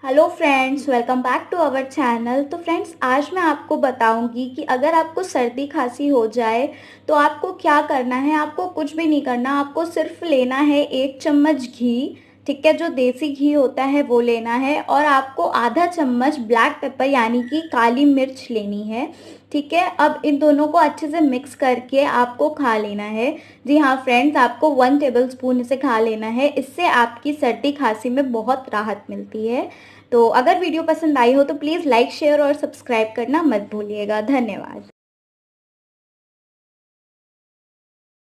Hello friends, welcome back to our channel. तो friends, आज मैं आपको बताऊंगी कि अगर आपको सर्दी खांसी हो जाए तो आपको क्या करना है। आपको कुछ भी नहीं करना, आपको सिर्फ लेना है 1 चम्मच घी। ठीक है, जो देसी घी होता है वो लेना है, और आपको आधा चम्मच ब्लैक पेपर यानी कि काली मिर्च लेनी है। ठीक है, अब इन दोनों को अच्छे से मिक्स करके आपको खा लेना है। जी हाँ फ्रेंड्स, आपको 1 टेबलस्पून इसे खा लेना है। इससे आपकी सर्दी खांसी में बहुत राहत मिलती है। तो अगर वीडियो पसंद आई हो तो प्लीज़ लाइक शेयर और सब्सक्राइब करना मत भूलिएगा। धन्यवाद।